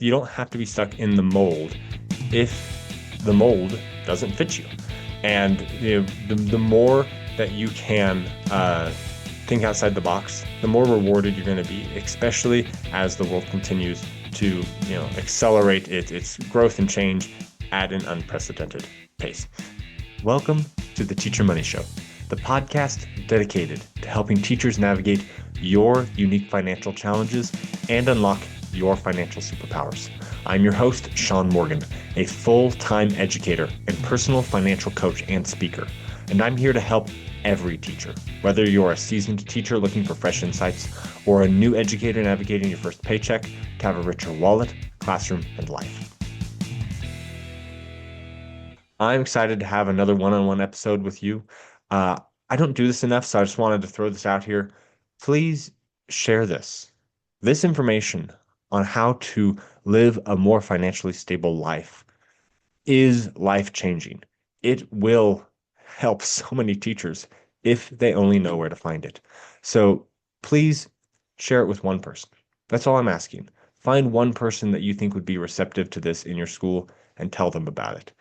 You don't have to be stuck in the mold if the mold doesn't fit you. And the more that you can think outside the box, the more rewarded you're going to be, especially as the world continues to accelerate its growth and change at an unprecedented pace. Welcome to the Teacher Money Show, the podcast dedicated to helping teachers navigate your unique financial challenges and unlock your financial superpowers. I'm your host, Sean Morgan, a full-time educator and personal financial coach and speaker, and I'm here to help every teacher, whether you're a seasoned teacher looking for fresh insights or a new educator navigating your first paycheck, to have a richer wallet, classroom, and life. I'm excited to have another one-on-one episode with you. I don't do this enough, so I just wanted to throw this out here. Please share this information on how to live a more financially stable life is life-changing. It will help so many teachers if they only know where to find it. So please share it with one person. That's all I'm asking. Find one person that you think would be receptive to this in your school and tell them about it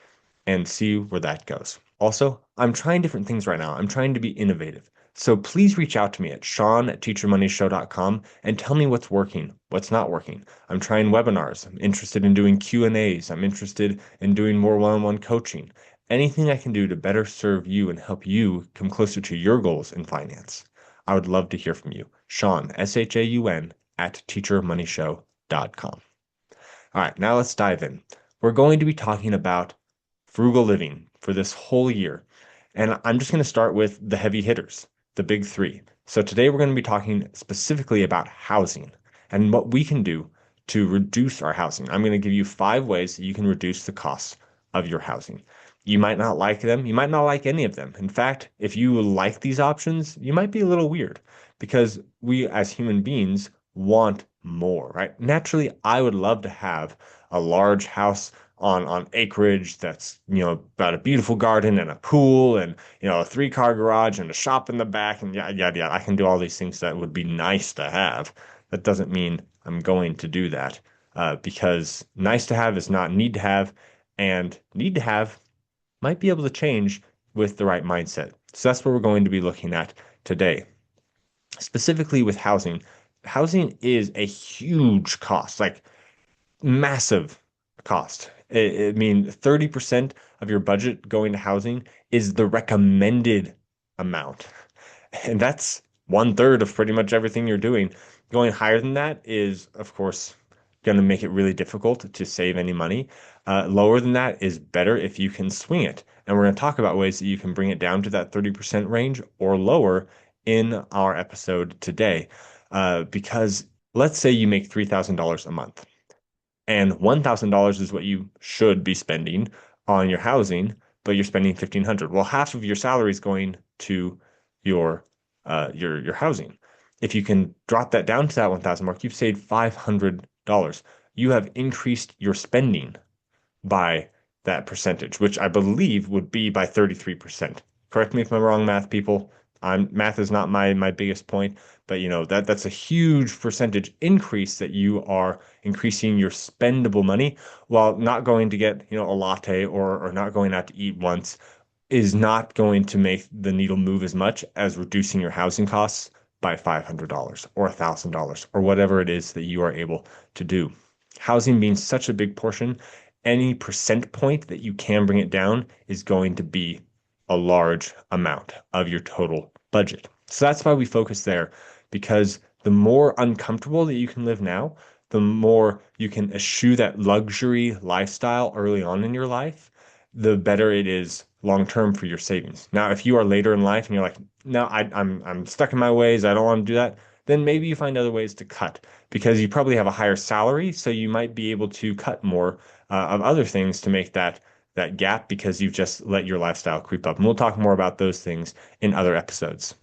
and see where that goes. Also, I'm trying different things right now. I'm trying to be innovative. So please reach out to me at sean@teachermoneyshow.com and tell me what's working, what's not working. I'm trying webinars. I'm interested in doing Q&As. I'm interested in doing more one-on-one coaching. Anything I can do to better serve you and help you come closer to your goals in finance. I would love to hear from you. Sean, SHAUN, @teachermoneyshow.com. All right, now let's dive in. We're going to be talking about frugal living for this whole year. And I'm just going to start with the heavy hitters, the big three. So today we're going to be talking specifically about housing and what we can do to reduce our housing. I'm going to give you 5 ways that you can reduce the cost of your housing. You might not like them. You might not like any of them. In fact, if you like these options, you might be a little weird because we as human beings want more, right? Naturally, I would love to have a large house on acreage that's about a beautiful garden and a pool and a 3-car garage and a shop in the back and yeah. I can do all these things that would be nice to have. That doesn't mean I'm going to do that because nice to have is not need to have, and need to have might be able to change with the right mindset. So that's what we're going to be looking at today. Specifically with housing. Housing is a huge cost, like massive cost. I mean, 30% of your budget going to housing is the recommended amount. And that's 1/3 of pretty much everything you're doing. Going higher than that is, of course, going to make it really difficult to save any money. Lower than that is better if you can swing it. And we're going to talk about ways that you can bring it down to that 30% range or lower in our episode today. Because let's say you make $3,000 a month. And $1,000 is what you should be spending on your housing, but you're spending $1,500. Well, half of your salary is going to your housing. If you can drop that down to that 1,000 mark, you've saved $500. You have increased your spending by that percentage, which I believe would be by 33%. Correct me if I'm wrong, math people. Math is not my biggest point, but that's a huge percentage increase that you are increasing your spendable money while not going to get a latte or not going out to eat once is not going to make the needle move as much as reducing your housing costs by $500 or $1,000 or whatever it is that you are able to do. Housing being such a big portion, any percent point that you can bring it down is going to be a large amount of your total budget. So that's why we focus there, because the more uncomfortable that you can live now, the more you can eschew that luxury lifestyle early on in your life, the better it is long term for your savings. Now, if you are later in life and you're like, no, I'm stuck in my ways, I don't want to do that, then maybe you find other ways to cut because you probably have a higher salary, so you might be able to cut more of other things to make that gap because you've just let your lifestyle creep up. And we'll talk more about those things in other episodes.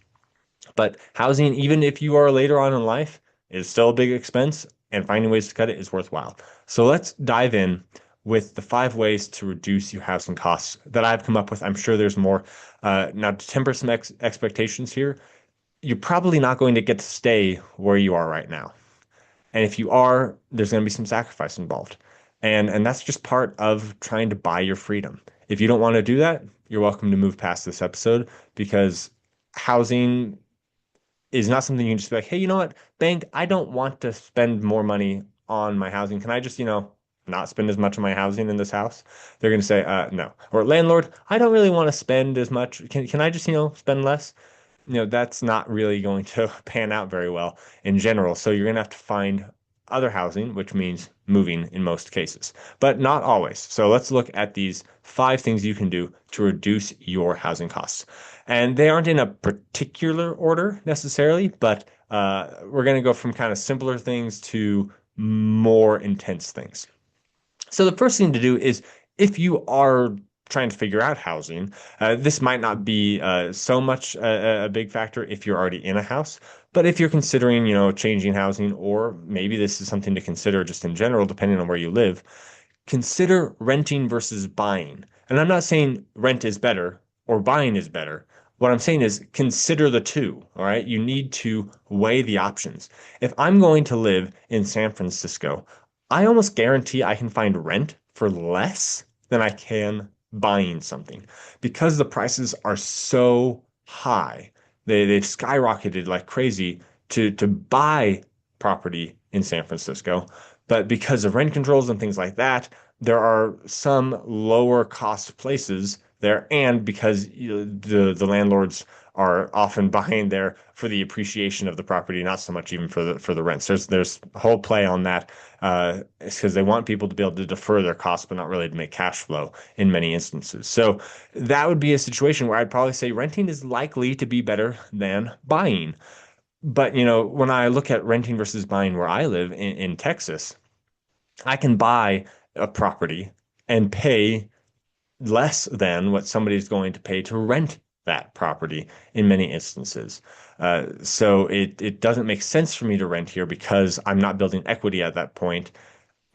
But housing, even if you are later on in life, is still a big expense, and finding ways to cut it is worthwhile. So let's dive in with the 5 ways to reduce your housing costs that I've come up with. I'm sure there's more. Now, to temper some expectations here, you're probably not going to get to stay where you are right now. And if you are, there's going to be some sacrifice involved. And that's just part of trying to buy your freedom. If you don't want to do that, you're welcome to move past this episode because housing is not something you can just be like, hey, you know what, bank, I don't want to spend more money on my housing. Can I just, not spend as much on my housing in this house? They're going to say, no. Or landlord, I don't really want to spend as much. Can I just, spend less? That's not really going to pan out very well in general. So you're going to have to find other housing, which means moving in most cases, but not always. So let's look at these 5 things you can do to reduce your housing costs. And they aren't in a particular order necessarily, but we're going to go from kind of simpler things to more intense things. So the first thing to do is if you are trying to figure out housing, this might not be so much a big factor if you're already in a house, but if you're considering, changing housing, or maybe this is something to consider just in general, depending on where you live, consider renting versus buying. And I'm not saying rent is better or buying is better. What I'm saying is consider the two, all right? You need to weigh the options. If I'm going to live in San Francisco, I almost guarantee I can find rent for less than I can buying something because the prices are so high. They've skyrocketed like crazy to buy property in San Francisco. But because of rent controls and things like that, there are some lower cost places there, and because the landlords are often buying there for the appreciation of the property, not so much even for the rents. There's a whole play on that. It's because they want people to be able to defer their costs, but not really to make cash flow in many instances. So that would be a situation where I'd probably say renting is likely to be better than buying. But when I look at renting versus buying where I live in Texas, I can buy a property and pay less than what somebody's going to pay to rent that property in many instances. So it doesn't make sense for me to rent here because I'm not building equity at that point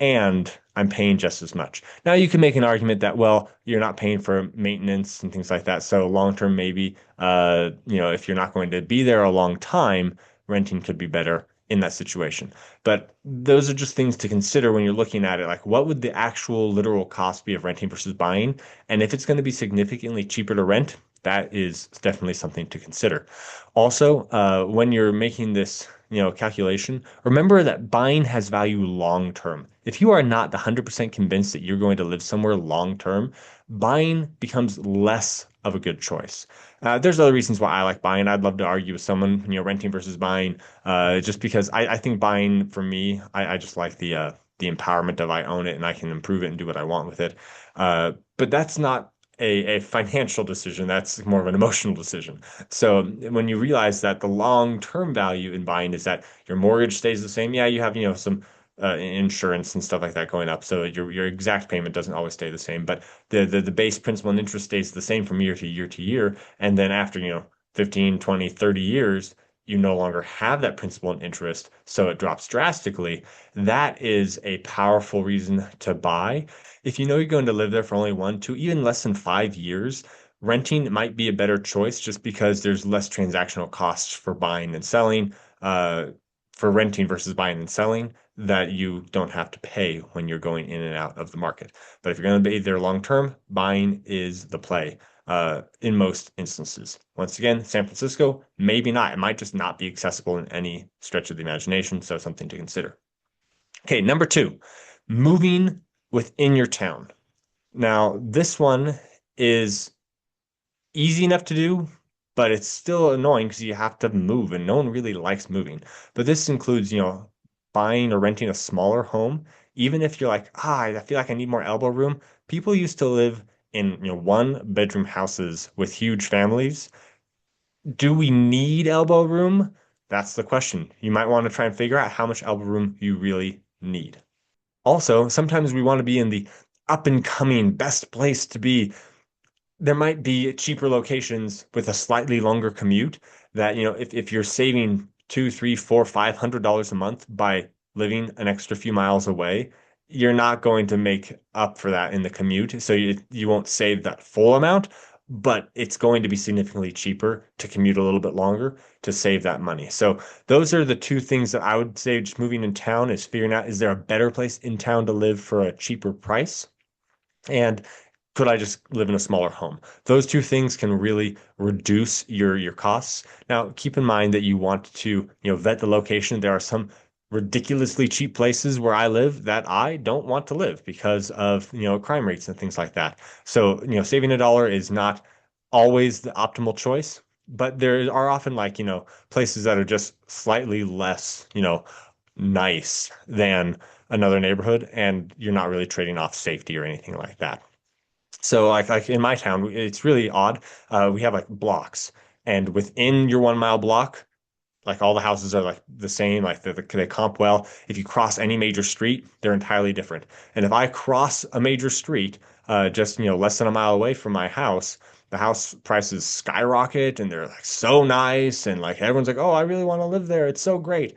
and I'm paying just as much. Now you can make an argument that, well, you're not paying for maintenance and things like that. So long term, maybe, if you're not going to be there a long time, renting could be better in that situation. But those are just things to consider when you're looking at it. Like, what would the actual literal cost be of renting versus buying? And if it's going to be significantly cheaper to rent, that is definitely something to consider. Also, when you're making this, calculation, remember that buying has value long term. If you are not 100% convinced that you're going to live somewhere long term, buying becomes less of a good choice. There's other reasons why I like buying. I'd love to argue with someone, renting versus buying, just because I think buying for me, I just like the empowerment of I own it and I can improve it and do what I want with it. But that's not a financial decision. That's more of an emotional decision. So when you realize that the long-term value in buying is that your mortgage stays the same, yeah, you have, some insurance and stuff like that going up. So your exact payment doesn't always stay the same, but the base principal and interest stays the same from year to year to year. And then after, 15, 20, 30 years, you no longer have that principal and interest, so it drops drastically. That is a powerful reason to buy. If you know you're going to live there for only 1, 2, even less than 5 years, renting might be a better choice just because there's less transactional costs for buying and selling, uh, for renting versus buying and selling that you don't have to pay when you're going in and out of the market. But if you're going to be there long term, buying is the play, in most instances. Once again, San Francisco, maybe not. It might just not be accessible in any stretch of the imagination, so something to consider. Okay, number 2, moving within your town. Now, this one is easy enough to do, but it's still annoying because you have to move and no one really likes moving. But this includes, buying or renting a smaller home. Even if you're like, I feel like I need more elbow room. People used to live in, 1 bedroom houses with huge families. Do we need elbow room? That's the question. You might want to try and figure out how much elbow room you really need. Also, sometimes we want to be in the up and coming best place to be. There might be cheaper locations with a slightly longer commute that, if you're saving two, three, four, $500 a month by living an extra few miles away, you're not going to make up for that in the commute. So you won't save that full amount, but it's going to be significantly cheaper to commute a little bit longer to save that money. So those are the two things that I would say just moving in town is figuring out, is there a better place in town to live for a cheaper price? And could I just live in a smaller home? Those two things can really reduce your costs. Now, keep in mind that you want to, vet the location. There are some ridiculously cheap places where I live that I don't want to live because of, crime rates and things like that. So, saving a dollar is not always the optimal choice, but there are often like, places that are just slightly less, nice than another neighborhood, and you're not really trading off safety or anything like that. So like in my town, it's really odd. We have like blocks, and within your 1 mile block, like all the houses are like the same, like they comp well. If you cross any major street, they're entirely different. And if I cross a major street, just less than a mile away from my house, the house prices skyrocket, and they're like so nice, and like everyone's like, oh, I really want to live there. It's so great.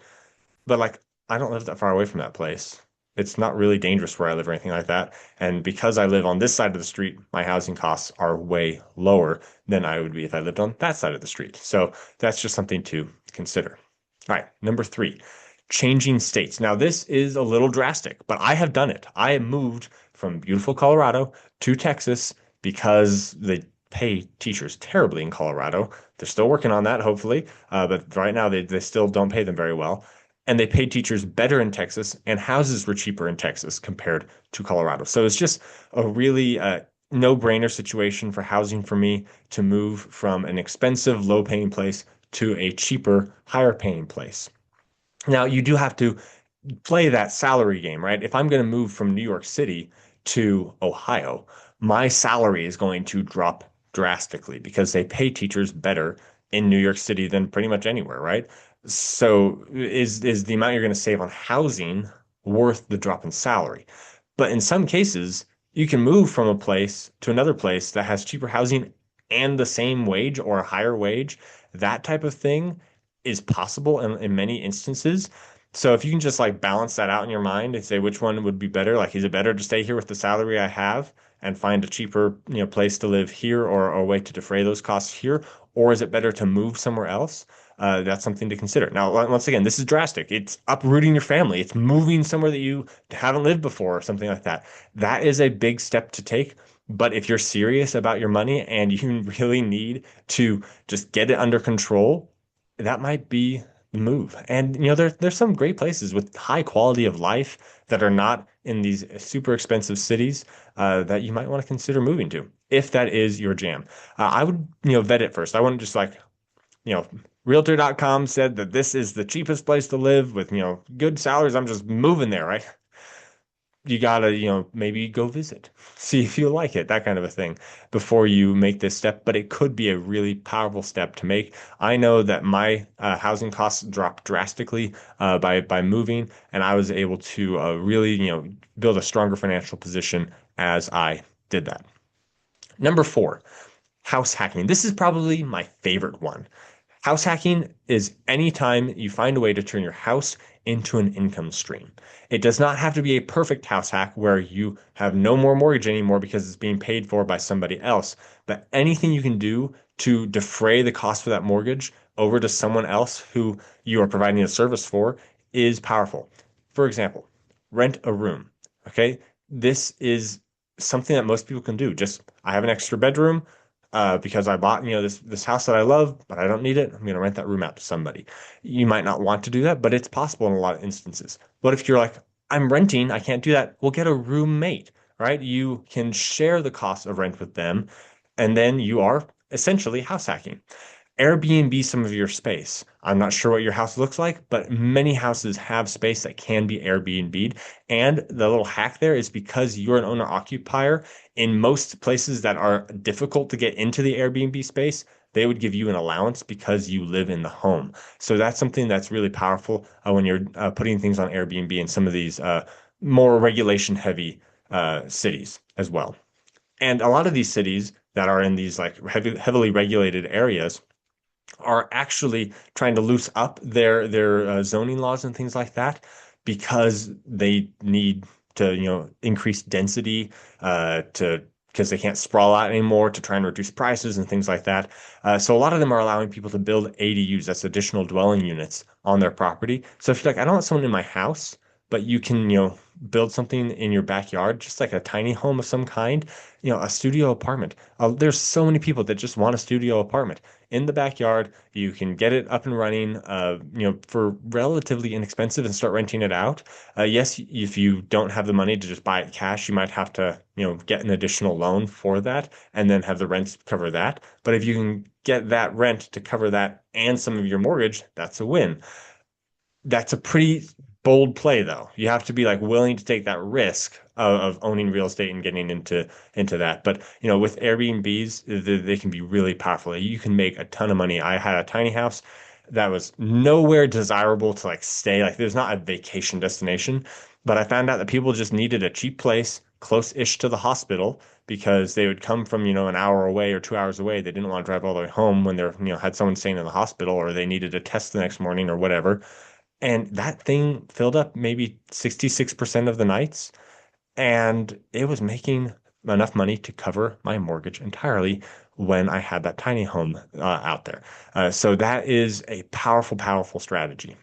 But like, I don't live that far away from that place. It's not really dangerous where I live or anything like that. And because I live on this side of the street, my housing costs are way lower than I would be if I lived on that side of the street. So that's just something to consider. All right, number three, changing states. Now, this is a little drastic, but I have done it. I moved from beautiful Colorado to Texas because they pay teachers terribly in Colorado. They're still working on that, hopefully, but right now they still don't pay them very well, and they paid teachers better in Texas, and houses were cheaper in Texas compared to Colorado. So it's just a really no-brainer situation for housing for me to move from an expensive, low-paying place to a cheaper, higher-paying place. Now, you do have to play that salary game, right? If I'm going to move from New York City to Ohio, my salary is going to drop drastically because they pay teachers better in New York City than pretty much anywhere, right? So is the amount you're going to save on housing worth the drop in salary? But in some cases, you can move from a place to another place that has cheaper housing and the same wage or a higher wage. That type of thing is possible in many instances. So if you can just like balance that out in your mind and say which one would be better, like is it better to stay here with the salary I have and find a cheaper, place to live here, or a way to defray those costs here, or is it better to move somewhere else? That's something to consider. Now, once again, this is drastic. It's uprooting your family. It's moving somewhere that you haven't lived before or something like that. That is a big step to take. But if you're serious about your money and you really need to just get it under control, that might be the move. And there's some great places with high quality of life that are not in these super expensive cities that you might want to consider moving to if that is your jam. I would, vet it first. I wouldn't just like, you know, Realtor.com said that this is the cheapest place to live with, good salaries. I'm just moving there, right? You gotta, maybe go visit, see if you like it, that kind of a thing before you make this step. But it could be a really powerful step to make. I know that my housing costs dropped drastically by moving, and I was able to really, build a stronger financial position as I did that. Number four, house hacking. This is probably my favorite one. House hacking is anytime you find a way to turn your house into an income stream. It does not have to be a perfect house hack where you have no more mortgage anymore because it's being paid for by somebody else. But anything you can do to defray the cost for that mortgage over to someone else who you are providing a service for is powerful. For example, rent a room. Okay. This is something that most people can do. Just, I have an extra bedroom because I bought, this house that I love, but I don't need it. I'm going to rent that room out to somebody. You might not want to do that, but it's possible in a lot of instances. What if you're like, I'm renting, I can't do that? Well, get a roommate, right? You can share the cost of rent with them, and then you are essentially house hacking. Airbnb some of your space. I'm not sure what your house looks like, but many houses have space that can be Airbnb'd. And the little hack there is because you're an owner occupier, in most places that are difficult to get into the Airbnb space, they would give you an allowance because you live in the home. So that's something that's really powerful when you're putting things on Airbnb in some of these more regulation heavy cities as well. And a lot of these cities that are in these like heavily regulated areas are actually trying to loose up their zoning laws and things like that because they need to increase density to because they can't sprawl out anymore to try and reduce prices and things like that. So a lot of them are allowing people to build ADUs, that's additional dwelling units on their property. So if you're like, I don't want someone in my house, but you can, build something in your backyard, just like a tiny home of some kind, a studio apartment. There's so many people that just want a studio apartment in the backyard. You can get it up and running, for relatively inexpensive and start renting it out. Yes, if you don't have the money to just buy it cash, you might have to, get an additional loan for that and then have the rent cover that. But if you can get that rent to cover that and some of your mortgage, that's a win. That's a pretty bold play, though. You have to be like willing to take that risk of owning real estate and getting into that. But with Airbnbs, they can be really powerful. You can make a ton of money. I had a tiny house that was nowhere desirable to like stay. Like there's not a vacation destination, but I found out that people just needed a cheap place close-ish to the hospital because they would come from, an hour away or 2 hours away. They didn't want to drive all the way home when they're, had someone staying in the hospital or they needed a test the next morning or whatever. And that thing filled up maybe 66% of the nights. And it was making enough money to cover my mortgage entirely when I had that tiny home out there. So that is a powerful, powerful strategy.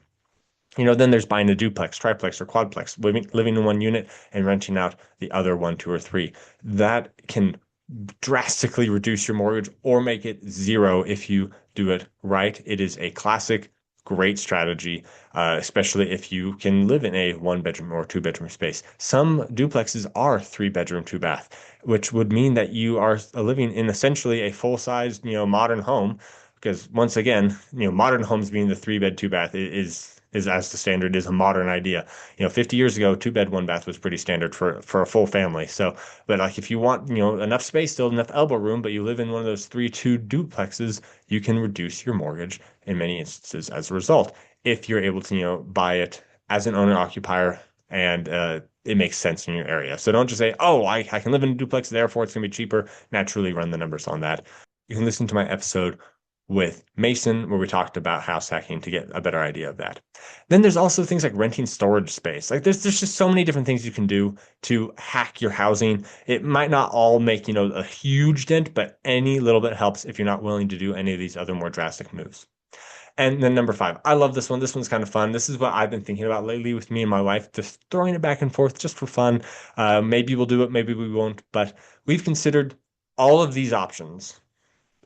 Then there's buying a duplex, triplex, or quadplex, living in one unit and renting out the other one, two, or three. That can drastically reduce your mortgage or make it zero if you do it right. It is a classic, great strategy, especially if you can live in a one bedroom or two bedroom space. Some duplexes are three bedroom, two bath, which would mean that you are living in essentially a full size, modern home. Because once again, modern homes being the three bed, two bath is as the standard is a modern idea. 50 years ago, two bed, one bath was pretty standard for a full family. So, but like if you want, enough space, still enough elbow room, but you live in one of those 3-2 duplexes, you can reduce your mortgage in many instances as a result. If you're able to, buy it as an owner occupier and it makes sense in your area. So don't just say, oh, I can live in a duplex, therefore it's going to be cheaper. Naturally run the numbers on that. You can listen to my episode with Mason, where we talked about house hacking to get a better idea of that. Then there's also things like renting storage space. Like there's just so many different things you can do to hack your housing. It might not all make, a huge dent, but any little bit helps if you're not willing to do any of these other more drastic moves. And then number five, I love this one. This one's kind of fun. This is what I've been thinking about lately with me and my wife, just throwing it back and forth just for fun. Maybe we'll do it, maybe we won't, but we've considered all of these options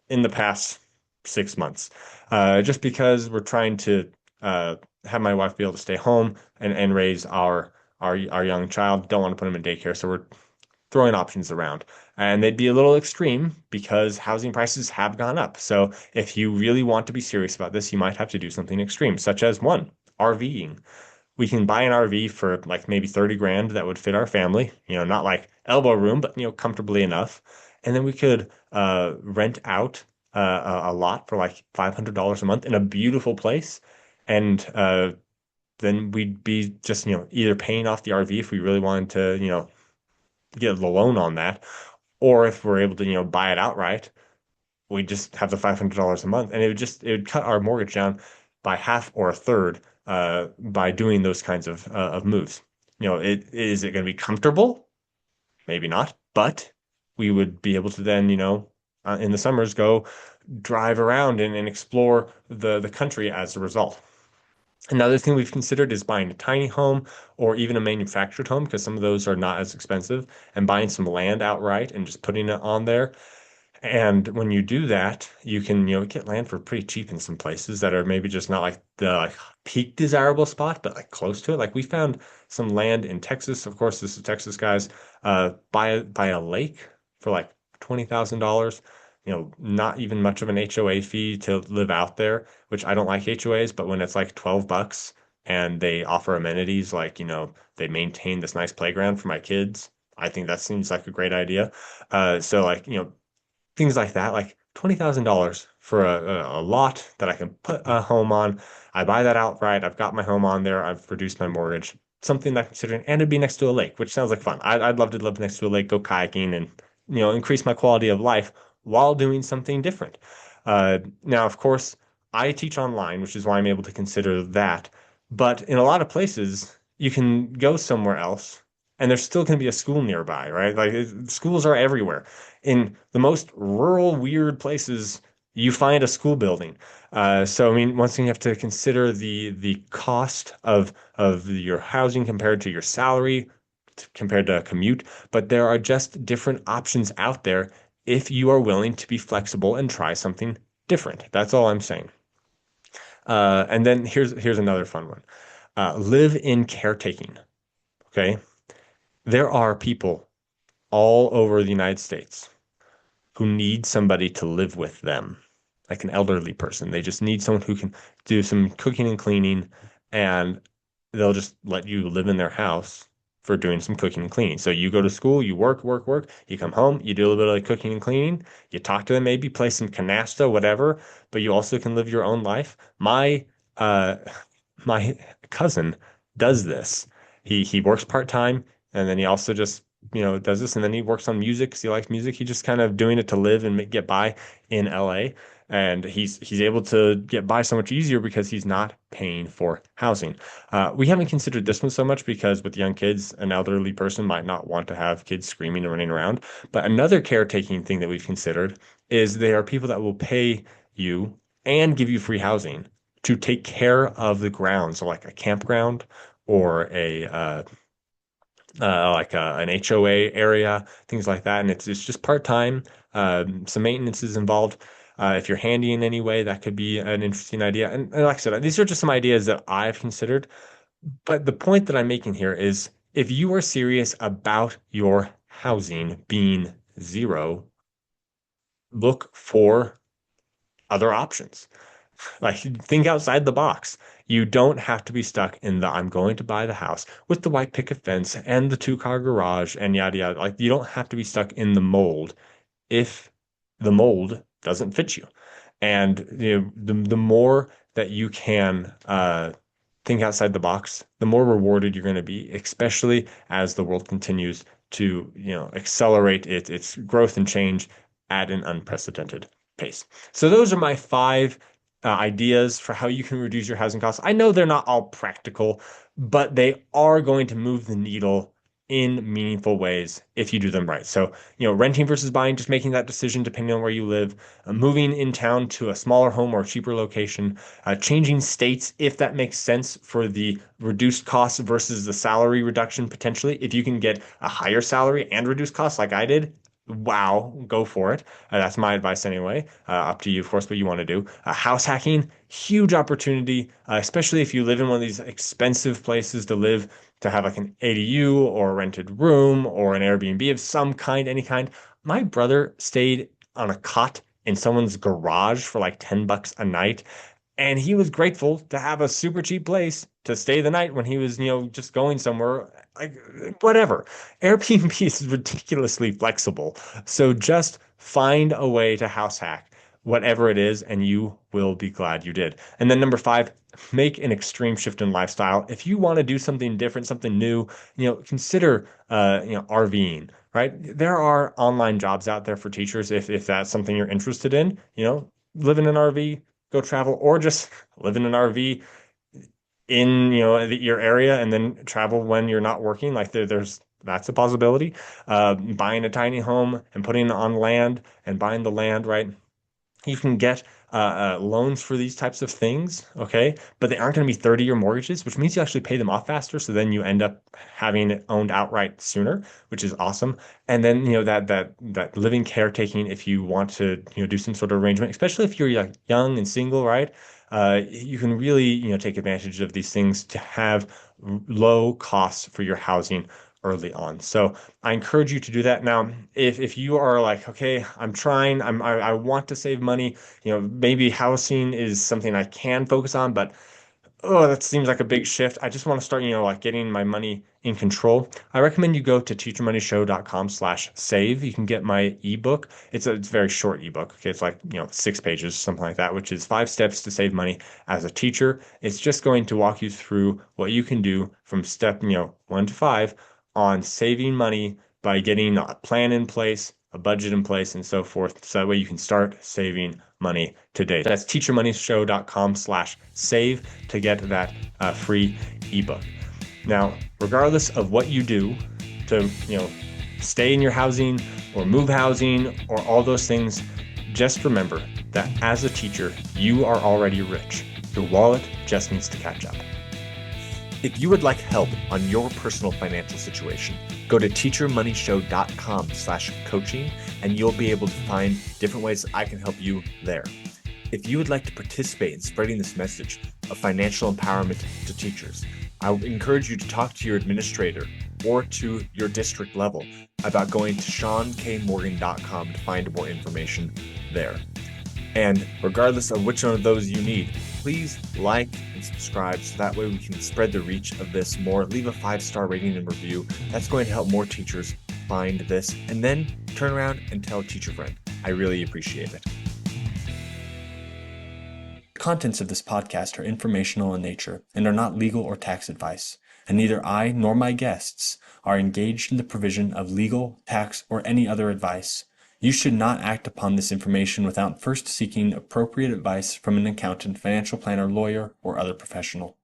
in the past 6 months, just because we're trying to have my wife be able to stay home and raise our young child. Don't want to put him in daycare, so we're throwing options around. And they'd be a little extreme because housing prices have gone up. So if you really want to be serious about this, you might have to do something extreme, such as one, RVing. We can buy an RV for like maybe 30 grand that would fit our family, not like elbow room, but comfortably enough. And then we could rent out a lot for like $500 a month in a beautiful place. And then we'd be just, either paying off the RV if we really wanted to, get the loan on that, or if we're able to, buy it outright, we just have the $500 a month, and it would cut our mortgage down by half or a third by doing those kinds of moves. Is it going to be comfortable? Maybe not, but we would be able to then, in the summers go drive around and explore the country as a result. Another thing we've considered is buying a tiny home or even a manufactured home because some of those are not as expensive and buying some land outright and just putting it on there. And when you do that, you can, get land for pretty cheap in some places that are maybe just not like the peak desirable spot, but like close to it. Like we found some land in Texas. Of course, this is Texas, guys. By a lake for like $20,000. Not even much of an HOA fee to live out there, which I don't like HOAs, but when it's like $12 and they offer amenities like, they maintain this nice playground for my kids, I think that seems like a great idea. So like, things like that, like $20,000 for a lot that I can put a home on. I buy that outright. I've got my home on there. I've reduced my mortgage. Something that I'm considering, and it'd be next to a lake, which sounds like fun. I'd love to live next to a lake, go kayaking, and increase my quality of life while doing something different. Now, of course, I teach online, which is why I'm able to consider that. But in a lot of places, you can go somewhere else and there's still going to be a school nearby, right? Like schools are everywhere. In the most rural, weird places, you find a school building. So I mean, once again, you have to consider the cost of your housing compared to your salary, compared to a commute. But there are just different options out there if you are willing to be flexible and try something different. That's all I'm saying. And then here's another fun one. Live in caretaking. Okay. There are people all over the United States who need somebody to live with them, like an elderly person. They just need someone who can do some cooking and cleaning, and they'll just let you live in their house for doing some cooking and cleaning. So you go to school, you work, work, work, you come home, you do a little bit of cooking and cleaning, you talk to them, maybe play some canasta, whatever, but you also can live your own life. Uh my cousin does this. He works part-time, and then he also just does this, and then he works on music because he likes music. He's just kind of doing it to live and get by in LA, and he's able to get by so much easier because he's not paying for housing. We haven't considered this one so much because with young kids, an elderly person might not want to have kids screaming and running around. But another caretaking thing that we've considered is there are people that will pay you and give you free housing to take care of the grounds, so like a campground or an HOA area, things like that. And it's just part-time. Some maintenance is involved. If you're handy in any way, that could be an interesting idea. And like I said, these are just some ideas that I've considered. But the point that I'm making here is if you are serious about your housing being zero, look for other options. Like, think outside the box. You don't have to be stuck in the I'm going to buy the house with the white picket fence and the two-car garage and yada yada. Like, you don't have to be stuck in the mold if the mold doesn't fit you. And the more that you can think outside the box, the more rewarded you're going to be, especially as the world continues to, accelerate its growth and change at an unprecedented pace. So those are my five ideas for how you can reduce your housing costs. I know they're not all practical, but they are going to move the needle in meaningful ways if you do them right. So, renting versus buying, just making that decision depending on where you live, moving in town to a smaller home or a cheaper location, changing states if that makes sense for the reduced costs versus the salary reduction potentially. If you can get a higher salary and reduce costs like I did, wow, go for it. That's my advice anyway. Up to you, of course, what you want to do. House hacking, huge opportunity, especially if you live in one of these expensive places to live, to have like an ADU or a rented room or an Airbnb of some kind, any kind. My brother stayed on a cot in someone's garage for like $10 a night. And he was grateful to have a super cheap place to stay the night when he was, just going somewhere, like whatever. Airbnb is ridiculously flexible. So just find a way to house hack whatever it is, and you will be glad you did. And then number five, make an extreme shift in lifestyle. If you want to do something different, something new, consider, RVing. Right? There are online jobs out there for teachers if that's something you're interested in, live in an RV, go travel, or just live in an RV in your area and then travel when you're not working. Like there's that's a possibility. Buying a tiny home and putting it on land and buying the land, right? You can get loans for these types of things, okay? But they aren't going to be 30-year mortgages, which means you actually pay them off faster. So then you end up having it owned outright sooner, which is awesome. And then, that living caretaking, if you want to, do some sort of arrangement, especially if you're like young and single, right? You can really, take advantage of these things to have low costs for your housing early on. So I encourage you to do that. Now, if you are like, okay, I'm trying, I want to save money, maybe housing is something I can focus on, but oh, that seems like a big shift. I just want to start, like getting my money in control. I recommend you go to teachermoneyshow.com/save. You can get my ebook. It's a very short ebook. Okay. It's like, 6 pages, something like that, which is 5 steps to save money as a teacher. It's just going to walk you through what you can do from step, 1 to 5 on saving money by getting a plan in place, a budget in place, and so forth. So that way you can start saving money today. That's teachermoneyshow.com/save to get that free ebook. Now, regardless of what you do, to, stay in your housing or move housing or all those things, just remember that as a teacher, you are already rich. Your wallet just needs to catch up. If you would like help on your personal financial situation, go to teachermoneyshow.com/coaching and you'll be able to find different ways I can help you there. If you would like to participate in spreading this message of financial empowerment to teachers, I would encourage you to talk to your administrator or to your district level about going to SeanKMorgan.com to find more information there. And regardless of which one of those you need, please like and subscribe so that way we can spread the reach of this more. Leave a 5-star rating and review. That's going to help more teachers find this, and then turn around and tell a teacher friend. I really appreciate it. The contents of this podcast are informational in nature and are not legal or tax advice, and neither I nor my guests are engaged in the provision of legal, tax, or any other advice. You should not act upon this information without first seeking appropriate advice from an accountant, financial planner, lawyer, or other professional.